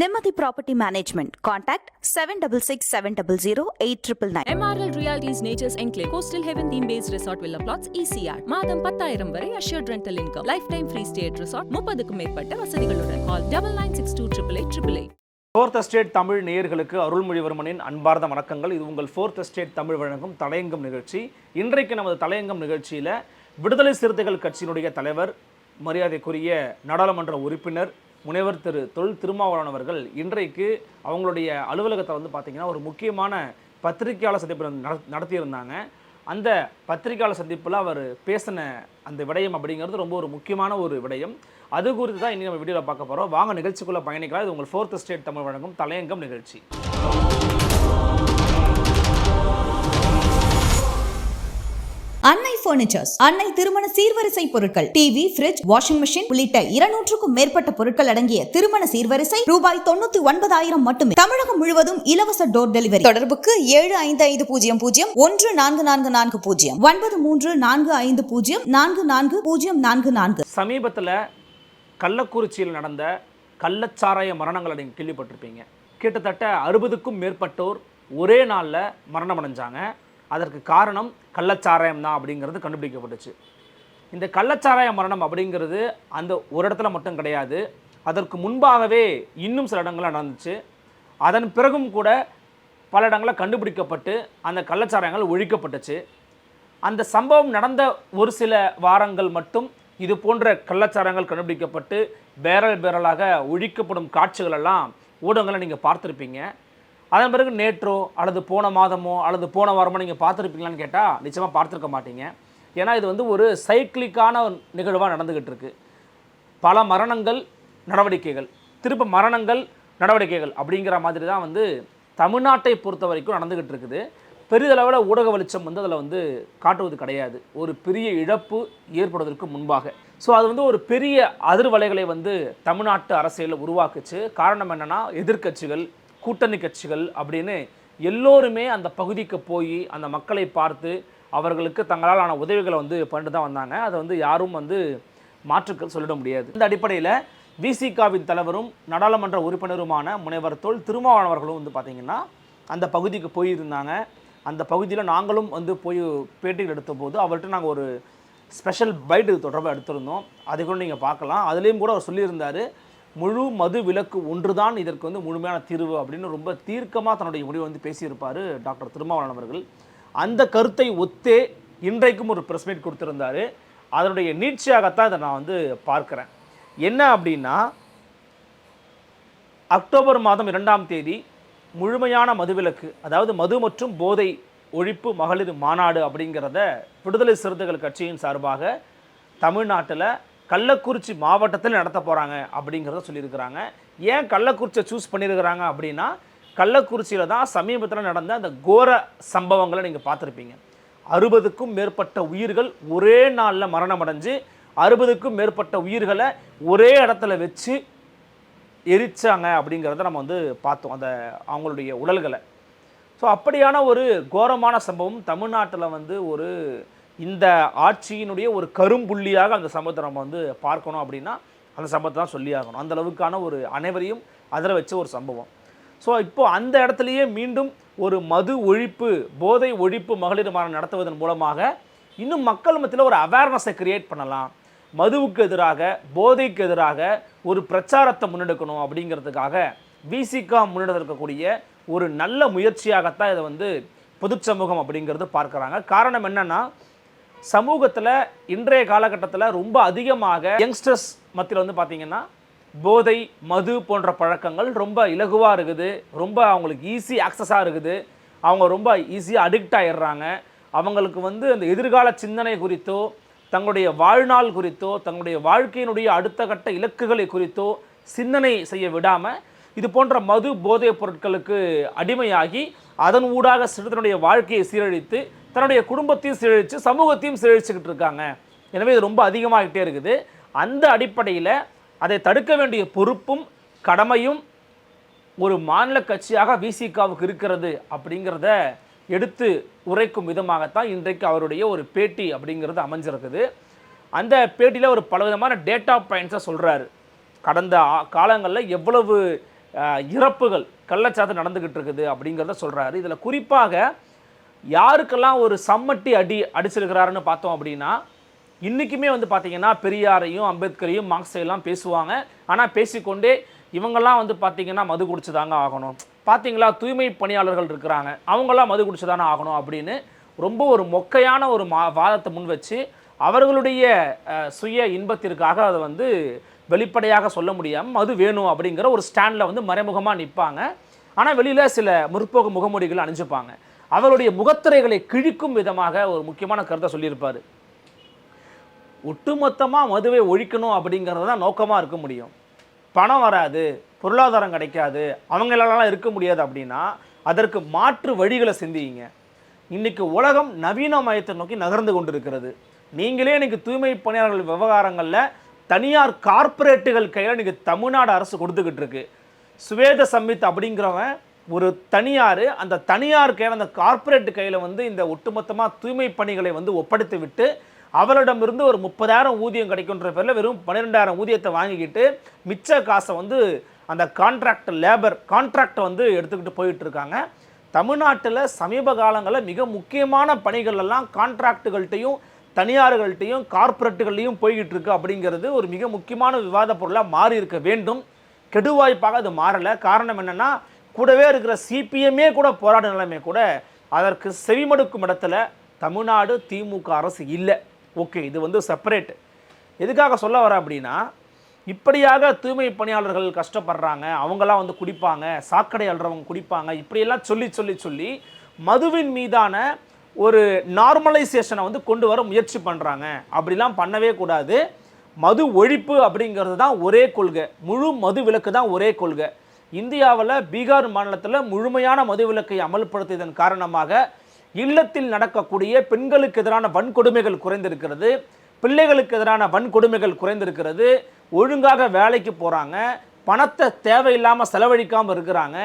Nirmati Property Management. Contact 7667008999. MRL Realty's Nature's Enclave, Coastal Heaven theme-based resort villa plots, ECR. மாதம் 10,000 வரை assured rental income. Lifetime free stay at resort. 30க்கும் மேற்பட்ட வசதிகளுடன். Call 9962888888. Fourth estate Tamil நேயர்களுக்கு அருள்மொழிவர்மனின் அன்பார்ந்த வணக்கங்கள். இது உங்கள் ஃபோர்த் எஸ்டேட் தமிழ் வழங்கும் தலையங்கம் நிகழ்ச்சி. இன்றைக்கு நமது தலையங்கம் நிகழ்ச்சியில் விடுதலை சிறுத்தைகள் கட்சியினுடைய தலைவர், மரியாதைக்குரிய நாடாளுமன்ற உறுப்பினர் முனைவர் தொல் திருமாவளவன் அவர்கள் இன்றைக்கு அவங்களுடைய அலுவலகத்தை பார்த்தீங்கன்னா ஒரு முக்கியமான பத்திரிகையாளர் சந்திப்பு நடத்தியிருந்தாங்க. அந்த பத்திரிகையாளர் சந்திப்பில் அவர் பேசின அந்த விடயம் அப்படிங்கிறது ரொம்ப ஒரு முக்கியமான ஒரு விடயம். அது குறித்து தான் இனி நம்ம வீடியோவில் பார்க்க போகிறோம். வாங்க நிகழ்ச்சிக்குள்ளே பயணிக்கலாம். இது உங்கள் ஃபோர்த் எஸ்டேட் தமிழ் வழங்கும் தலையங்கம் நிகழ்ச்சி. அன்னை பர்னிச்சர்ஸ், அன்னை திருமண சீர்வரிசை பொருட்கள், டிவி, ஃபிரிட்ஜ், வாஷிங் மெஷின் உள்ளிட்ட 200க்கும் மேற்பட்ட பொருட்கள் அடங்கிய திருமண சீர்வரிசை ரூபாய் 99,000 மட்டுமே. தமிழகம் முழுவதும் இலவச டோர் டெலிவரி. தொடர்புக்கு 7550144440 9345044044. சமீபத்தில் கள்ளக்குறிச்சியில் நடந்த கள்ளச்சாராய மரணங்களை நீங்கள் கேள்விப்பட்டிருப்பீங்க. கிட்டத்தட்ட 60க்கும் மேற்பட்டோர் ஒரே நாளில் மரணம் அடைஞ்சாங்க. அதற்கு காரணம் கள்ளச்சாராயம் தான் அப்படிங்கிறது கண்டுபிடிக்கப்பட்டுச்சு. இந்த கள்ளச்சாராய மரணம் அப்படிங்கிறது அந்த ஒரு இடத்துல மட்டும் கிடையாது, அதற்கு முன்பாகவே இன்னும் சில இடங்கள்ல நடந்துச்சு. அதன் பிறகும் கூட பல இடங்களில் கண்டுபிடிக்கப்பட்டு அந்த கள்ளச்சாராயங்கள் ஒழிக்கப்பட்டுச்சு. அந்த சம்பவம் நடந்த ஒரு சில வாரங்கள் மட்டும் இது போன்ற கள்ளச்சாராயங்கள் கண்டுபிடிக்கப்பட்டு பேரலாக ஒழிக்கப்படும் காட்சிகள் எல்லாம் ஊடகங்களை நீங்கள் பார்த்துருப்பீங்க. அதன் பிறகு நேற்றோ அல்லது போன மாதமோ அல்லது போன வாரமோ நீங்கள் பார்த்துருப்பீங்களான்னு கேட்டால் நிச்சயமாக பார்த்துருக்க மாட்டீங்க. ஏன்னா இது ஒரு சைக்கிளிக்கான நிகழ்வாக நடந்துக்கிட்டு இருக்குது. பல மரணங்கள், நடவடிக்கைகள், திரும்ப மரணங்கள், நடவடிக்கைகள் அப்படிங்கிற மாதிரி தான் தமிழ்நாட்டை பொறுத்த வரைக்கும் நடந்துக்கிட்டு இருக்குது. பெரிதளவில் ஊடக வெளிச்சம் அதில் காட்டுவது கிடையாது. ஒரு பெரிய இழப்பு ஏற்படுவதற்கு முன்பாக அது ஒரு பெரிய அதிர்வலைகளை தமிழ்நாட்டு அரசியலில் உருவாக்குச்சு. காரணம் என்னென்னா, எதிர்க்கட்சிகள், கூட்டணி கட்சிகள் அப்படின்னு எல்லோருமே அந்த பகுதிக்கு போய் அந்த மக்களை பார்த்து அவர்களுக்கு தங்களால் ஆன உதவிகளை பண்ணிட்டு தான் வந்தாங்க. அதை யாரும் மாற்றுக்கள் சொல்லிட முடியாது. இந்த அடிப்படையில் விசிகாவின் தலைவரும் நாடாளுமன்ற உறுப்பினருமான முனைவர் தொல் திருமாவளவன் அவர்களும் பார்த்திங்கன்னா அந்த பகுதிக்கு போயிருந்தாங்க. அந்த பகுதியில் நாங்களும் போய் பேட்டிகள் எடுத்த போது அவர்கிட்ட நாங்கள் ஒரு ஸ்பெஷல் பைட் தொடர்பாக எடுத்திருந்தோம். அதை கூட நீங்கள் பார்க்கலாம். அதுலேயும் கூட அவர் சொல்லியிருந்தார், முழு மது விலக்கு ஒன்றுதான் இதற்கு முழுமையான தீர்வு அப்படின்னு ரொம்ப தீர்க்கமாக தன்னுடைய முடிவை பேசியிருப்பார் டாக்டர் திருமாவளவன் அவர்கள். அந்த கருத்தை ஒத்தே இன்றைக்கும் ஒரு ப்ரெஸ் மீட் கொடுத்துருந்தார். அதனுடைய நீட்சியாகத்தான் இதை நான் பார்க்குறேன். என்ன அப்படின்னா, அக்டோபர் மாதம் 2ஆம் தேதி முழுமையான மதுவிலக்கு, அதாவது மது மற்றும் போதை ஒழிப்பு மகளிர் மாநாடு அப்படிங்கிறத விடுதலை சிறுத்தைகள் கட்சியின் சார்பாக தமிழ்நாட்டில் கள்ளக்குறிச்சி மாவட்டத்தில் நடத்த போகிறாங்க அப்படிங்கிறத சொல்லியிருக்கிறாங்க. ஏன் கள்ளக்குறிச்சியை சூஸ் பண்ணியிருக்கிறாங்க அப்படின்னா, கள்ளக்குறிச்சியில் தான் சமீபத்தில் நடந்த அந்த கோர சம்பவங்களை நீங்கள் பார்த்துருப்பீங்க. 60க்கும் மேற்பட்ட உயிர்கள் ஒரே நாளில் மரணம் அடைஞ்சு 60க்கும் மேற்பட்ட உயிர்களை ஒரே இடத்துல வச்சு எரிச்சாங்க அப்படிங்கிறத நம்ம பார்த்தோம், அந்த அவங்களுடைய உடல்களை. அப்படியான ஒரு கோரமான சம்பவம் தமிழ்நாட்டில் ஒரு இந்த ஆட்சியினுடைய ஒரு கரும்புள்ளியாக அந்த சம்பவத்தை நம்ம பார்க்கணும் அப்படின்னா அந்த சம்பவத்தை தான் சொல்லி ஆகணும். அந்த அளவுக்கான ஒரு அனைவரையும் அதில் வச்ச ஒரு சம்பவம். இப்போது அந்த இடத்துலையே மீண்டும் ஒரு மது ஒழிப்பு, போதை ஒழிப்பு மகளிர் மாநாடு நடத்துவதன் மூலமாக இன்னும் மக்கள் மத்தியில் ஒரு அவேர்னஸை கிரியேட் பண்ணலாம். மதுவுக்கு எதிராக, போதைக்கு எதிராக ஒரு பிரச்சாரத்தை முன்னெடுக்கணும் அப்படிங்கிறதுக்காக விசிகா முன்னெடுக்கக்கூடிய ஒரு நல்ல முயற்சியாகத்தான் இதை பொது சமூகம் அப்படிங்கிறது பார்க்குறாங்க. காரணம் என்னென்னா, சமூகத்தில் இன்றைய காலகட்டத்தில் ரொம்ப அதிகமாக யங்ஸ்டர்ஸ் மத்தியில் பார்த்திங்கன்னா போதை, மது போன்ற பழக்கங்கள் ரொம்ப இலகுவாக இருக்குது, ரொம்ப அவங்களுக்கு ஈஸி ஆக்சஸாக இருக்குது. அவங்க ரொம்ப ஈஸியாக அடிக்ட் ஆகிடுறாங்க. அவங்களுக்கு அந்த எதிர்கால சிந்தனை குறித்தோ, தங்களுடைய வாழ்நாள் குறித்தோ, தங்களுடைய வாழ்க்கையினுடைய அடுத்த கட்ட இலக்குகளை குறித்தோ சிந்தனை செய்ய விடாமல் இது போன்ற மது போதை பொருட்களுக்கு அடிமையாகி அதன் ஊடாக சிறுத்தனுடைய வாழ்க்கையை சீரழித்து தன்னுடைய குடும்பத்தையும் சீரழித்து சமூகத்தையும் சீரழிச்சுக்கிட்டு இருக்காங்க. எனவே இது ரொம்ப அதிகமாகிட்டே இருக்குது. அந்த அடிப்படையில் அதை தடுக்க வேண்டிய பொறுப்பும் கடமையும் ஒரு மாநில கட்சியாக விசிகாவுக்கு இருக்கிறது அப்படிங்கிறத எடுத்து உரைக்கும் விதமாகத்தான் இன்றைக்கு அவருடைய ஒரு பேட்டி அப்படிங்கிறது அமைஞ்சிருக்குது. அந்த பேட்டியில் ஒரு பலவிதமான டேட்டா பாயிண்ட்ஸை சொல்கிறாரு. கடந்த காலங்களில் எவ்வளவு இறப்புகள் கள்ளச்சாத்து நடந்துக்கிட்டு இருக்குது அப்படிங்கிறத சொல்கிறாரு. இதில் குறிப்பாக யாருக்கெல்லாம் ஒரு சம்மட்டி அடிச்சிருக்கிறாருன்னு பார்த்தோம் அப்படின்னா, இன்றைக்குமே வந்து பார்த்திங்கன்னா பெரியாரையும் அம்பேத்கரையும் மார்க்ஸையெல்லாம் பேசுவாங்க. ஆனால் பேசிக்கொண்டே இவங்கெல்லாம் வந்து பார்த்திங்கன்னா மது குடிச்சு தாங்க ஆகணும், பார்த்தீங்களா தூய்மை பணியாளர்கள் இருக்கிறாங்க அவங்களாம் மது குடிச்சு தானே ஆகணும் அப்படின்னு ரொம்ப ஒரு மொக்கையான ஒரு வாதத்தை முன் வச்சு அவர்களுடைய சுய இன்பத்திற்காக அதை வந்து வெளிப்படையாக சொல்ல முடியாமல் மது வேணும் அப்படிங்கிற ஒரு ஸ்டாண்டில் வந்து மறைமுகமாக நிற்பாங்க. ஆனால் வெளியில் சில முற்போக்கு முகமூடிகள் அணிஞ்சுப்பாங்க. அவருடைய முகத்திரைகளை கிழிக்கும் விதமாக ஒரு முக்கியமான கருத்தை சொல்லியிருப்பார். ஒட்டுமொத்தமாக மதுவை ஒழிக்கணும் அப்படிங்கிறது தான் நோக்கமாக இருக்க முடியும். பணம் வராது, பொருளாதாரம் கிடைக்காது, அவங்களாலாம் இருக்க முடியாது அப்படின்னா அதற்கு மாற்று வழிகளை சிந்திங்க. இன்றைக்கி உலகம் நவீனமயத்தை நோக்கி நகர்ந்து கொண்டு இருக்கிறது. நீங்களே இன்றைக்கி தூய்மை பணியாளர்கள் விவகாரங்களில் தனியார் கார்ப்பரேட்டுகள் கையில் இன்றைக்கி தமிழ்நாடு அரசு கொடுத்துக்கிட்டு இருக்கு. சுவேத சம்மித் அப்படிங்கிறவன் ஒரு தனியார், அந்த தனியார் கையில் அந்த கார்ப்பரேட் கையில் வந்து இந்த ஒட்டுமொத்தமாக தூய்மை பணிகளை வந்து ஒப்படைத்து விட்டு அவரிடமிருந்து ஒரு 30,000 ஊதியம் கிடைக்குன்ற பேரில் வெறும் 12,000 ஊதியத்தை வாங்கிக்கிட்டு மிச்ச காசை வந்து அந்த லேபர் கான்ட்ராக்டை வந்து எடுத்துக்கிட்டு போயிட்டு இருக்காங்க. தமிழ்நாட்டில் சமீப காலங்களில் மிக முக்கியமான பணிகள் எல்லாம் கான்ட்ராக்டுகள்கிட்டையும் தனியார்கள்ட்டையும் கார்ப்பரேட்டுகள்லையும் போய்கிட்டு இருக்கு அப்படிங்கிறது ஒரு மிக முக்கியமான விவாத பொருளாக மாறி இருக்க வேண்டும். கெடுவாய்ப்பாக அது மாறலை. காரணம் என்னென்னா, கூடவே இருக்கிற சிபிஎம்மே கூட போராட நிலைமை கூட அதற்கு செவிமடுக்கும் இடத்துல தமிழ்நாடு திமுக அரசு இல்லை. ஓகே, இது வந்து செப்பரேட். எதுக்காக சொல்ல வர அப்படின்னா, இப்படியாக தூய்மை பணியாளர்கள் கஷ்டப்படுறாங்க, அவங்களாம் வந்து குடிப்பாங்க, சாக்கடை அல்றவங்க குடிப்பாங்க, இப்படியெல்லாம் சொல்லி சொல்லி சொல்லி மதுவின் மீதான ஒரு நார்மலைசேஷனை வந்து கொண்டு வர முயற்சி பண்ணுறாங்க. அப்படிலாம் பண்ணவே கூடாது. மது ஒழிப்பு அப்படிங்கிறது தான் ஒரே கொள்கை, முழு மது விலக்கு தான் ஒரே கொள்கை. இந்தியாவில் பீகார் மாநிலத்தில் முழுமையான மது விலக்கை அமல்படுத்தியதன் காரணமாக இல்லத்தில் நடக்கக்கூடிய பெண்களுக்கு எதிரான வன்கொடுமைகள் குறைந்திருக்கிறது, பிள்ளைகளுக்கு எதிரான வன்கொடுமைகள் குறைந்திருக்கிறது, ஒழுங்காக வேலைக்கு போகிறாங்க, பணத்தை தேவையில்லாமல் செலவழிக்காமல் இருக்கிறாங்க,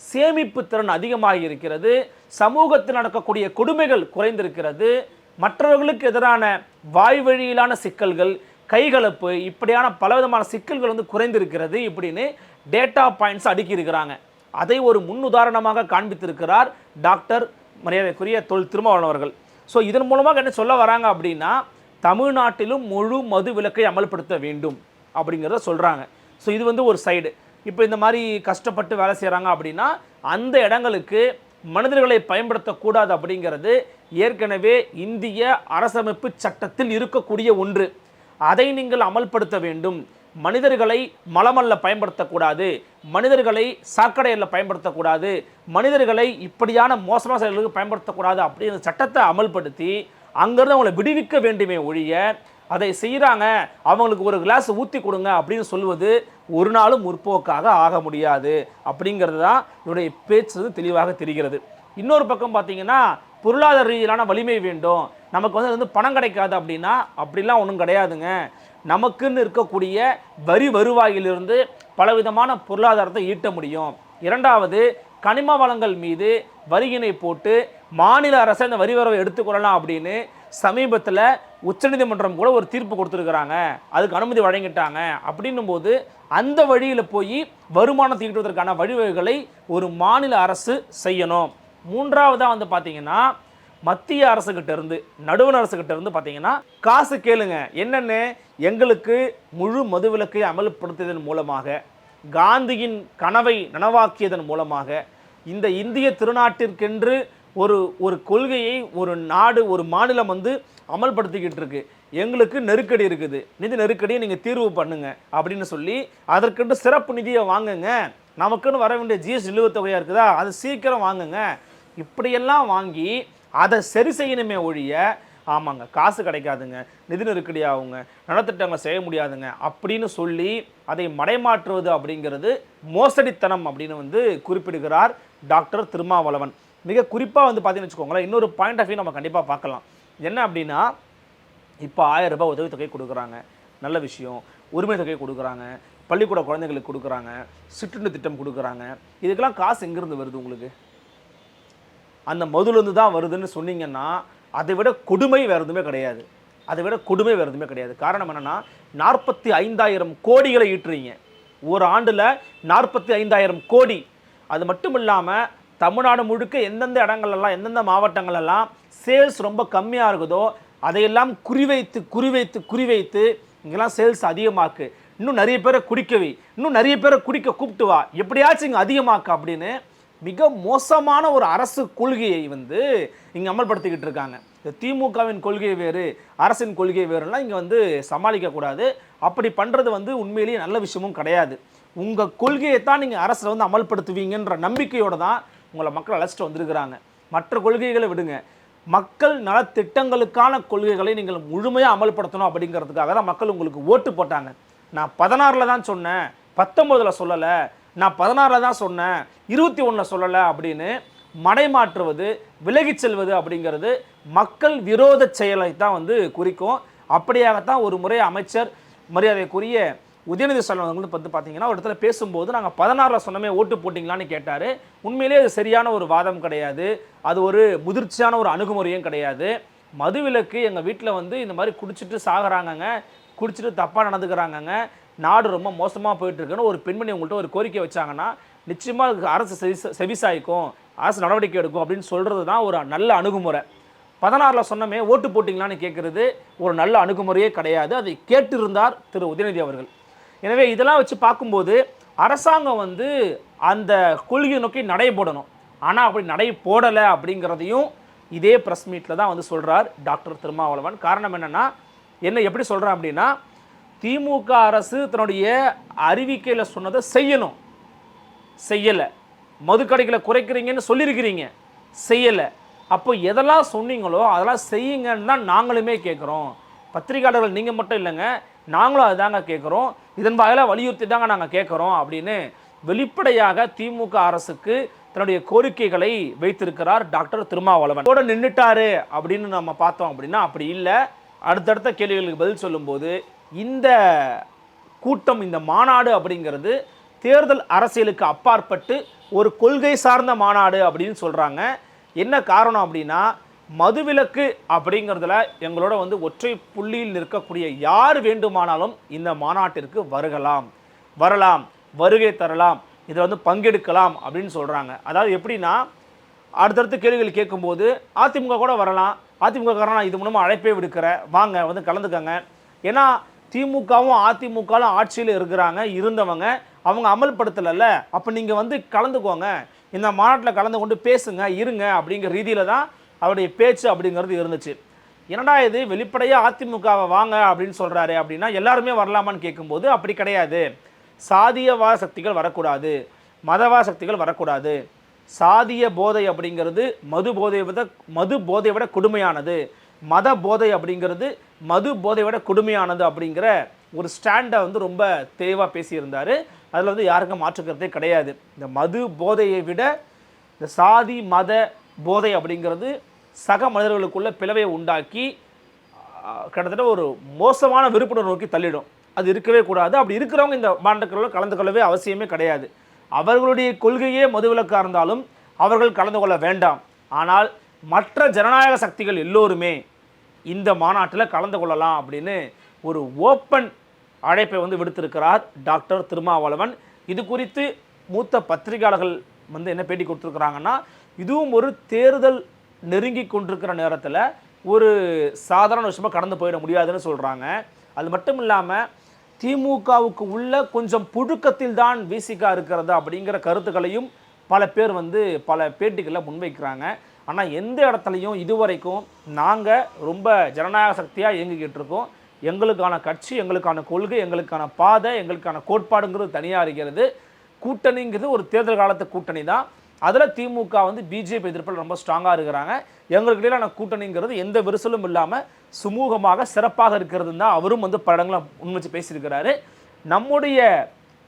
சேமிப்பு திறன் அதிகமாக இருக்கிறது, சமூகத்தில் நடக்கக்கூடிய கொடுமைகள் குறைந்திருக்கிறது, மற்றவர்களுக்கு எதிரான வாய் வழியிலான சிக்கல்கள், கைகலப்பு, இப்படியான பலவிதமான சிக்கல்கள் வந்து குறைந்திருக்கிறது இப்படின்னு டேட்டா பாயிண்ட்ஸ் அடுக்கியிருக்கிறாங்க. அதை ஒரு முன்னுதாரணமாக காண்பித்திருக்கிறார் டாக்டர் மரியாதைக்குரிய திருமாவளவன் அவர்கள். ஸோ இதன் மூலமாக என்ன சொல்ல வராங்க அப்படின்னா, தமிழ்நாட்டிலும் முழு மது விலக்கை அமல்படுத்த வேண்டும் அப்படிங்கிறத சொல்கிறாங்க. ஸோ இது வந்து ஒரு சைடு. இப்போ இந்த மாதிரி கஷ்டப்பட்டு வேலை செய்கிறாங்க அப்படின்னா அந்த இடங்களுக்கு மனிதர்களை பயன்படுத்தக்கூடாது அப்படிங்கிறது ஏற்கனவே இந்திய அரசமைப்பு சட்டத்தில் இருக்கக்கூடிய ஒன்று. அதை நீங்கள் அமல்படுத்த வேண்டும். மனிதர்களை மலமல்ல பயன்படுத்தக்கூடாது, மனிதர்களை சாக்கடையில் பயன்படுத்தக்கூடாது, மனிதர்களை இப்படியான மோசமான செயல்களுக்கு பயன்படுத்தக்கூடாது அப்படிங்கிற சட்டத்தை அமல்படுத்தி அங்கேருந்து அவங்களை விடுவிக்க வேண்டுமே ஒழிய அதை செய்கிறாங்க அவங்களுக்கு ஒரு கிளாஸ் ஊற்றி கொடுங்க அப்படின்னு சொல்வது ஒரு நாளும் முற்போக்காக ஆக முடியாது அப்படிங்கிறது தான் என்னுடைய பேச்சு தெளிவாக தெரிகிறது. இன்னொரு பக்கம் பார்த்தீங்கன்னா, பொருளாதார ரீதியிலான வலிமை வேண்டும், நமக்கு வந்து பணம் கிடைக்காது அப்படின்னா அப்படிலாம் ஒன்றும் கிடையாதுங்க. நமக்குன்னு இருக்கக்கூடிய வரி வருவாயிலிருந்து பலவிதமான பொருளாதாரத்தை ஈட்ட முடியும். இரண்டாவது, கனிம வளங்கள் மீது வரியினை போட்டு மாநில அரசை அந்த வரி வரவை எடுத்துக்கொள்ளலாம் அப்படின்னு சமீபத்தில் உச்சநீதிமன்றம் கூட ஒரு தீர்ப்பு கொடுத்துருக்குறாங்க, அதுக்கு அனுமதி வழங்கிட்டாங்க. அப்படின்னும் போது அந்த வழியில் போய் வருமானத்தை ஈட்டுவதற்கான வழிவகைகளை ஒரு மாநில அரசு செய்யணும். மூன்றாவதாக வந்து பார்த்தீங்கன்னா, மத்திய அரசுகிட்ட இருந்து நடுவண் அரசுகிட்ட இருந்து பார்த்தீங்கன்னா காசு கேளுங்க. என்னென்னு, எங்களுக்கு முழு மதுவிலக்கை அமல்படுத்தியதன் மூலமாக, காந்தியின் கனவை நனவாக்கியதன் மூலமாக, இந்த இந்திய திருநாட்டிற்கென்று ஒரு கொள்கையை ஒரு நாடு ஒரு மாநிலம் வந்து அமல்படுத்திக்கிட்டு இருக்கு, எங்களுக்கு நெருக்கடி இருக்குது, நிதி நெருக்கடியை நீங்கள் தீர்வு பண்ணுங்க அப்படின்னு சொல்லி அதற்கென்று சிறப்பு நிதியை வாங்குங்க, நமக்குன்னு வர வேண்டிய ஜிஎஸ்டி நிலுவைத் தொகையாக இருக்குதா அது சீக்கிரம் வாங்குங்க, இப்படியெல்லாம் வாங்கி அதை சரி செய்யணுமே ஒழிய, ஆமாங்க காசு கிடைக்காதுங்க, நிதி நெருக்கடி ஆகுங்க, நலத்திட்டங்களை செய்ய முடியாதுங்க அப்படின்னு சொல்லி அதை மடைமாற்றுவது அப்படிங்கிறது மோசடித்தனம் அப்படின்னு வந்து குறிப்பிடுகிறார் டாக்டர் திருமாவளவன். மிக குறிப்பாக வந்து பார்த்தீங்கன்னு வச்சுக்கோங்களேன், இன்னொரு பாயிண்ட் ஆஃப் வியூ நம்ம கண்டிப்பாக பார்க்கலாம். என்ன அப்படின்னா, இப்போ 1000 ரூபாய் உதவித்தொகை கொடுக்குறாங்க, நல்ல விஷயம். உரிமை தொகை கொடுக்குறாங்க, பள்ளிக்கூட குழந்தைங்களுக்கு கொடுக்குறாங்க, சிற்றுண்டு திட்டம் கொடுக்குறாங்க. இதுக்கெல்லாம் காசு எங்கேருந்து வருது உங்களுக்கு? அந்த மதுலேருந்து தான் வருதுன்னு சொன்னீங்கன்னா அதை விட கொடுமை வேறு எதுவுமே கிடையாது, அதை விட கொடுமை வேறு எதுவுமே கிடையாது. காரணம் என்னென்னா, 45,000 கோடிகளை ஈட்டுறீங்க. ஒரு ஆண்டில் 45,000 கோடி. அது மட்டும் இல்லாமல் தமிழ்நாடு முழுக்க எந்தெந்த இடங்கள்லாம் எந்தெந்த மாவட்டங்களெல்லாம் சேல்ஸ் ரொம்ப கம்மியாக இருக்குதோ அதையெல்லாம் குறிவைத்து இங்கெல்லாம் சேல்ஸ் அதிகமாக்கு, இன்னும் நிறைய பேரை குடிக்கவி, இன்னும் நிறைய பேரை குடிக்க கூப்பிட்டு வா, எப்படியாச்சும் இங்கே அதிகமாக்கு அப்படின்னு மிக மோசமான ஒரு அரசு கொள்கையை வந்து இங்கே அமல்படுத்திக்கிட்டு இருக்காங்க. இந்த திமுகவின் கொள்கை வேறு, அரசின் கொள்கை வேறுலாம் இங்கே வந்து சமாளிக்கக்கூடாது. அப்படி பண்ணுறது வந்து உண்மையிலேயே நல்ல விஷயமும் கிடையாது. உங்கள் கொள்கையை தான் நீங்கள் அரசில் வந்து அமல்படுத்துவீங்கன்ற நம்பிக்கையோடு தான் உங்களை மக்கள் அழைச்சிட்டு வந்திருக்கிறாங்க. மற்ற கொள்கைகளை விடுங்க, மக்கள் நலத்திட்டங்களுக்கான கொள்கைகளை நீங்கள் முழுமையாக அமல்படுத்தணும் அப்படிங்கிறதுக்காக தான் மக்கள் உங்களுக்கு ஓட்டு போட்டாங்க. நான் 16 தான் சொன்னேன், 19 சொல்லலை, நான் 16 தான் சொன்னேன், 21 சொல்லலை அப்படின்னு மடைமாற்றுவது, விலகிச் செல்வது அப்படிங்கிறது மக்கள் விரோத செயலை தான் வந்து குறிக்கும். அப்படியாகத்தான் ஒரு முறை அமைச்சர் மரியாதைக்குரிய உதயநிதி ஸ்டாலின் வந்து பார்த்தீங்கன்னா ஒரு இடத்துல பேசும்போது நாங்கள் 16 சொன்னமே ஓட்டு போட்டிங்களான்னு கேட்டார். உண்மையிலே அது சரியான ஒரு வாதம் கிடையாது, அது ஒரு முதிர்ச்சியான ஒரு அணுகுமுறையும் கிடையாது. மதுவிலக்கு எங்கள் வீட்டில் வந்து இந்த மாதிரி குடிச்சிட்டு சாகுறாங்கங்க, குடிச்சிட்டு தப்பாக நடந்துக்கிறாங்கங்க, நாடு ரொம்ப மோசமாக போயிட்டுருக்குன்னு ஒரு பெண்மணி உங்கள்கிட்ட ஒரு கோரிக்கை வச்சாங்கன்னா நிச்சயமாக அரசு செவிசாய்க்கும், அரசு நடவடிக்கை எடுக்கும் அப்படின்னு சொல்கிறது தான் ஒரு நல்ல அணுகுமுறை. 16 சொன்னமே ஓட்டு போட்டிங்களான்னு கேட்குறது ஒரு நல்ல அணுகுமுறையே கிடையாது. அதை கேட்டிருந்தார் திரு உதயநிதி அவர்கள். எனவே இதெல்லாம் வச்சு பார்க்கும்போது அரசாங்கம் வந்து அந்த கொள்கையை நோக்கி நடை போடணும். ஆனால் அப்படி நடை போடலை அப்படிங்கிறதையும் இதே ப்ரெஸ் மீட்டில் தான் வந்து சொல்கிறார் டாக்டர் திருமாவளவன். காரணம் என்னென்னா, எப்படி சொல்கிறேன் அப்படின்னா, திமுக அரசு தன்னுடைய அறிவிக்கையில் சொன்னதை செய்யணும், செய்யலை. மதுக்கடைகளை குறைக்கிறீங்கன்னு சொல்லியிருக்கிறீங்க, செய்யலை. அப்போ எதெல்லாம் சொன்னீங்களோ அதெல்லாம் செய்யுங்கன்னு தான் நாங்களுமே கேட்குறோம். பத்திரிகையாளர்கள் நீங்கள் மட்டும் இல்லைங்க, நாங்களும் அதுதாங்க கேட்குறோம், இதன் வாயிலாக வலியுறுத்தி தாங்க நாங்கள் கேட்குறோம் அப்படின்னு வெளிப்படையாக திமுக அரசுக்கு தன்னுடைய கோரிக்கைகளை வைத்திருக்கிறார் டாக்டர் திருமாவளவன். கூட நின்றுட்டாரு அப்படின்னு நம்ம பார்த்தோம் அப்படின்னா அப்படி இல்லை. அடுத்தடுத்த கேள்விகளுக்கு பதில் சொல்லும்போது இந்த கூட்டம், இந்த மாநாடு அப்படிங்கிறது தேர்தல் அரசியலுக்கு அப்பாற்பட்டு ஒரு கொள்கை சார்ந்த மாநாடு அப்படின்னு சொல்கிறாங்க. என்ன காரணம் அப்படின்னா, மதுவிலக்கு அப்படிங்கிறதுல எங்களோட வந்து ஒற்றை புள்ளியில் நிற்கக்கூடிய யார் வேண்டுமானாலும் இந்த மாநாட்டிற்கு வரலாம், வருகை தரலாம், இதில் வந்து பங்கெடுக்கலாம் அப்படின்னு சொல்கிறாங்க. அதாவது எப்படின்னா, அடுத்தடுத்த கேள்விகள் கேட்கும்போது அதிமுக கூட வரலாம், அதிமுக காரனா இது மூலமாக அழைப்பே விடுக்கிறேன், வாங்க வந்து கலந்துக்கங்க. ஏன்னா திமுகவும் அதிமுகவும் ஆட்சியில் இருந்தவங்க அவங்க அமல்படுத்தலைல்ல, அப்போ நீங்கள் வந்து கலந்துக்கோங்க, இந்த மாநாட்டில் கலந்து கொண்டு பேசுங்க, இருங்க அப்படிங்கிற ரீதியில் தான் அவருடைய பேச்சு அப்படிங்கிறது இருந்துச்சு. என்னடா இது வெளிப்படையாக அதிமுகவை வாங்க அப்படின்னு சொல்கிறாரு அப்படின்னா எல்லாருமே வரலாமான்னு கேட்கும்போது அப்படி கிடையாது. சாதியவாத சக்திகள் வரக்கூடாது, மதவாத சக்திகள் வரக்கூடாது. சாதிய போதை அப்படிங்கிறது மது போதையை விட கொடுமையானது, மத போதை அப்படிங்கிறது மது போதை விட கொடுமையானது அப்படிங்கிற ஒரு ஸ்டாண்டை வந்து ரொம்ப தெளிவாக பேசியிருந்தார். அதில் வந்து யாருக்கும் மாற்றுக்கிறதே கிடையாது. இந்த மது போதையை விட இந்த சாதி மத போதை அப்படிங்கிறது சக மனிதர்களுக்குள்ள பிளவை உண்டாக்கி கிட்டத்தட்ட ஒரு மோசமான விருப்புணர்வு நோக்கி தள்ளிடும். அது இருக்கவே கூடாது. அப்படி இருக்கிறவங்க இந்த மாநாட்டில் கலந்து கொள்ளவே அவசியமே கிடையாது. அவர்களுடைய கொள்கையே மதுவிலக்காக இருந்தாலும் அவர்கள் கலந்து கொள்ள வேண்டாம். ஆனால் மற்ற ஜனநாயக சக்திகள் எல்லோருமே இந்த மாநாட்டில் கலந்து கொள்ளலாம் அப்படின்னு ஒரு ஓப்பன் அழைப்பை வந்து விடுத்திருக்கிறார் டாக்டர் திருமாவளவன். இது குறித்து மூத்த பத்திரிகையாளர்கள் வந்து என்ன பேட்டி கொடுத்துருக்குறாங்கன்னா, இதுவும் ஒரு தேர்தல் நெருங்கி கொண்டிருக்கிற நேரத்தில் ஒரு சாதாரண விஷயமாக கடந்து போயிட முடியாதுன்னு சொல்கிறாங்க. அது மட்டும் இல்லாமல் திமுகவுக்கு உள்ள கொஞ்சம் புழுக்கத்தில் தான் விசிகா இருக்கிறது அப்படிங்கிற கருத்துக்களையும் பல பேர் வந்து பல பேட்டிகளில் முன்வைக்கிறாங்க. ஆனால் எந்த இடத்துலையும் இதுவரைக்கும் நாங்கள் ரொம்ப ஜனநாயக சக்தியாக இயங்கிக்கிட்டு இருக்கோம், எங்களுக்கான கட்சி, எங்களுக்கான கொள்கை, எங்களுக்கான பாதை, எங்களுக்கான கோட்பாடுங்கிறது தனியாக இருக்கிறது. கூட்டணிங்கிறது ஒரு தேர்தல் காலத்து கூட்டணி தான். அதில் திமுக வந்து பிஜேபி எதிர்ப்பில் ரொம்ப ஸ்ட்ராங்காக இருக்கிறாங்க. எங்களுக்கு இடையிலான கூட்டணிங்கிறது எந்த விரிசலும் இல்லாமல் சுமூகமாக சிறப்பாக இருக்கிறது தான் அவரும் வந்து பல இடங்களை உண்மைச்சு பேசியிருக்கிறாரு. நம்முடைய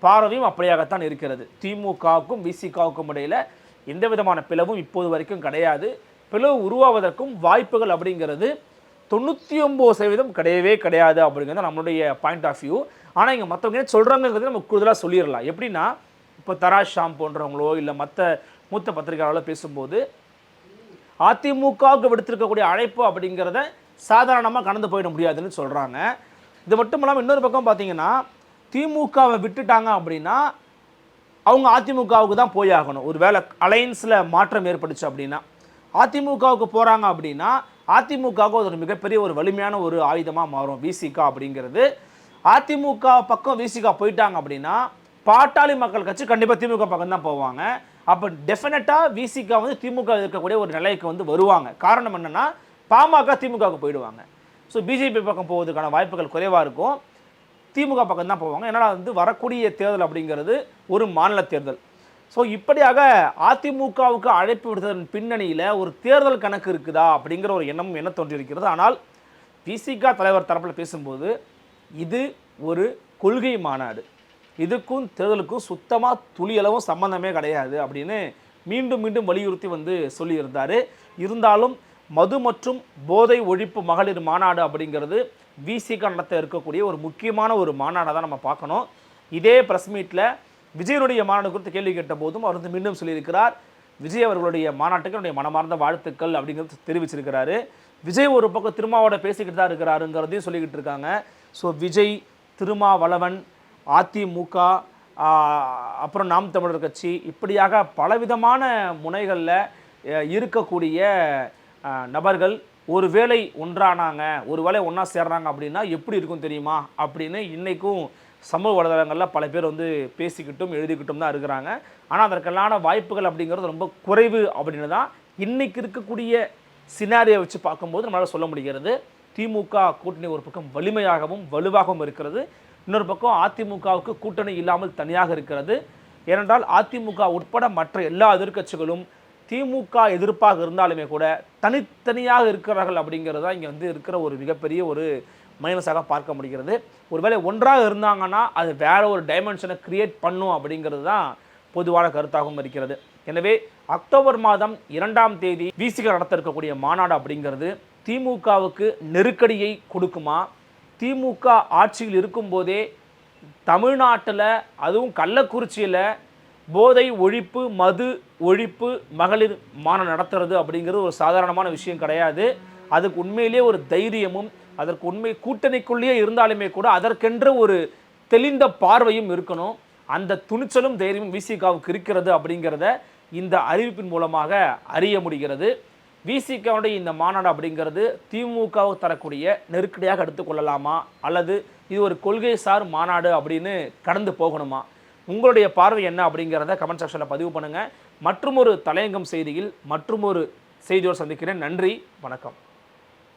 பார்வையும் அப்படியாகத்தான் இருக்கிறது. திமுகவுக்கும் விசிகாவுக்கும் இடையில் எந்த விதமான பிளவும் இப்போது வரைக்கும் கிடையாது. பிளவு உருவாவதற்கும் வாய்ப்புகள் அப்படிங்கிறது 99% கிடையவே கிடையாது அப்படிங்கிறது நம்மளுடைய பாயிண்ட் ஆஃப் வியூ. ஆனால் இங்கே மற்றவங்க சொல்கிறாங்கிறது நம்ம கூடுதலாக சொல்லிடலாம். எப்படின்னா, இப்போ தராஷ் ஷாம் போன்றவங்களோ இல்லை மற்ற மூத்த பத்திரிகையாளர்களோ பேசும்போது அதிமுகவுக்கு விடுத்திருக்கக்கூடிய அழைப்பு அப்படிங்கிறத சாதாரணமாக கடந்து போயிட முடியாதுன்னு சொல்கிறாங்க. இது மட்டும் இல்லாமல் இன்னொரு பக்கம் பார்த்தீங்கன்னா, திமுகவை விட்டுட்டாங்க அப்படின்னா அவங்க அதிமுகவுக்கு தான் போய் ஆகணும். ஒரு வேளை அலையன்ஸில் மாற்றம் ஏற்பட்டுச்சு அப்படின்னா அதிமுகவுக்கு போகிறாங்க அப்படின்னா அதிமுகவுக்கு ஒரு மிகப்பெரிய ஒரு வலிமையான ஒரு ஆயுதமாக மாறும் விசிக அப்படிங்கிறது. அதிமுக பக்கம் விசிக போயிட்டாங்க அப்படின்னா பாட்டாளி மக்கள் கட்சி கண்டிப்பாக திமுக பக்கம் தான் போவாங்க. அப்போ டெஃபினட்டாக விசிக வந்து திமுக இருக்கக்கூடிய ஒரு நிலைக்கு வந்து வருவாங்க. காரணம் என்னென்னா பாமக திமுகவுக்கு போயிடுவாங்க. ஸோ பிஜேபி பக்கம் போவதுக்கான வாய்ப்புகள் குறைவாக இருக்கும். திமுக பக்கம் தான் போவாங்க. ஏன்னா வந்து வரக்கூடிய தேர்தல் அப்படிங்கிறது ஒரு மாநில தேர்தல். ஸோ இப்படியாக அதிமுகவுக்கு அழைப்பு விடுத்ததன் பின்னணியில் ஒரு தேர்தல் கணக்கு இருக்குதா அப்படிங்கிற ஒரு எண்ணமும் என்ன தோன்றியிருக்கிறது. ஆனால் விசிக தலைவர் தரப்பில் பேசும்போது இது ஒரு கொள்கை மாநாடு, இதுக்கும் தேர்தலுக்கும் சுத்தமாக துளியளவும் சம்பந்தமே கிடையாது அப்படின்னு மீண்டும் மீண்டும் வலியுறுத்தி வந்து சொல்லியிருந்தார். இருந்தாலும் மது மற்றும் போதை ஒழிப்பு மகளிர் மாநாடு அப்படிங்கிறது விசிக நடத்த இருக்கக்கூடிய ஒரு முக்கியமான ஒரு மாநாடாக தான் நம்ம பார்க்கணும். இதே ப்ரெஸ் மீட்டில் விஜயனுடைய மாநாடு குறித்து கேள்வி கேட்ட போதும் அவர் வந்து மீண்டும் சொல்லியிருக்கிறார், விஜய் அவர்களுடைய மாநாட்டுக்கு என்னுடைய மனமார்ந்த வாழ்த்துக்கள் அப்படிங்கிறது தெரிவிச்சிருக்கிறாரு. விஜய் ஒரு பக்கம் திருமாவோட பேசிக்கிட்டு தான் இருக்கிறாருங்கிறதையும் சொல்லிக்கிட்டு இருக்காங்க. ஸோ விஜய், திருமாவளவன், அதிமுக, அப்புறம் நாம் தமிழர் கட்சி, இப்படியாக பலவிதமான முனைகளில் இருக்கக்கூடிய நபர்கள் ஒருவேளை ஒன்றானாங்க, ஒருவேளை ஒன்றா சேர்றாங்க அப்படின்னா எப்படி இருக்கும் தெரியுமா அப்படின்னு இன்றைக்கும் சமூக வலைதளங்களில் பல பேர் வந்து பேசிக்கிட்டும் எழுதிக்கிட்டும் தான் இருக்கிறாங்க. ஆனால் அதற்கெல்லான வாய்ப்புகள் அப்படிங்கிறது ரொம்ப குறைவு அப்படின்னு தான் இன்றைக்கி இருக்கக்கூடிய சினாரியை வச்சு பார்க்கும்போது நம்மளால் சொல்ல முடிகிறது. திமுக கூட்டணி ஒரு பக்கம் வலிமையாகவும் வலுவாகவும் இருக்கிறது, இன்னொரு பக்கம் அதிமுகவுக்கு கூட்டணி இல்லாமல் தனியாக இருக்கிறது. ஏனென்றால் அதிமுக உட்பட மற்ற எல்லா எதிர்க்கட்சிகளும் திமுக எதிர்ப்பாக இருந்தாலுமே கூட தனித்தனியாக இருக்கிறார்கள் அப்படிங்கிறது தான் இங்கே வந்து இருக்கிற ஒரு மிகப்பெரிய ஒரு மைனஸாக பார்க்க முடிகிறது. ஒருவேளை ஒன்றாக இருந்தாங்கன்னா அது வேற ஒரு டைமென்ஷனை கிரியேட் பண்ணும் அப்படிங்கிறது தான் பொதுவான கருத்தாகவும் இருக்கிறது. எனவே அக்டோபர் மாதம் 2ஆம் தேதி விசிக நடத்த இருக்கக்கூடிய மாநாடு அப்படிங்கிறது திமுகவுக்கு நெருக்கடியை கொடுக்குமா? திமுக ஆட்சியில் இருக்கும்போதே தமிழ்நாட்டில் அதுவும் கள்ளக்குறிச்சியில் போதை ஒழிப்பு, மது ஒழிப்பு மகளிர் மாநாடு நடத்துறது அப்படிங்கிறது ஒரு சாதாரணமான விஷயம் கிடையாது. அதுக்கு உண்மையிலேயே ஒரு தைரியமும், அதற்கு உண்மை கூட்டணிக்குள்ளேயே இருந்தாலுமே கூட அதற்கென்ற ஒரு தெளிந்த பார்வையும் இருக்கணும். அந்த துணிச்சலும் தைரியமும் விசிகாவுக்கு இருக்கிறது அப்படிங்கிறத இந்த அறிவிப்பின் மூலமாக அறிய முடிகிறது. விசிகாவுடைய இந்த மாநாடு அப்படிங்கிறது திமுகவுக்கு தரக்கூடிய நெருக்கடியாக எடுத்துக்கொள்ளலாமா, அல்லது இது ஒரு கொள்கை சார் மாநாடு அப்படின்னு கடந்து போகணுமா? உங்களுடைய பார்வை என்ன அப்படிங்கிறத கமெண்ட் செக்ஷனில் பதிவு பண்ணுங்கள். மற்றும் ஒரு தலையங்கம் செய்தியில் மற்றும் ஒரு செய்தியோடு சந்திக்கிறேன். நன்றி, வணக்கம்.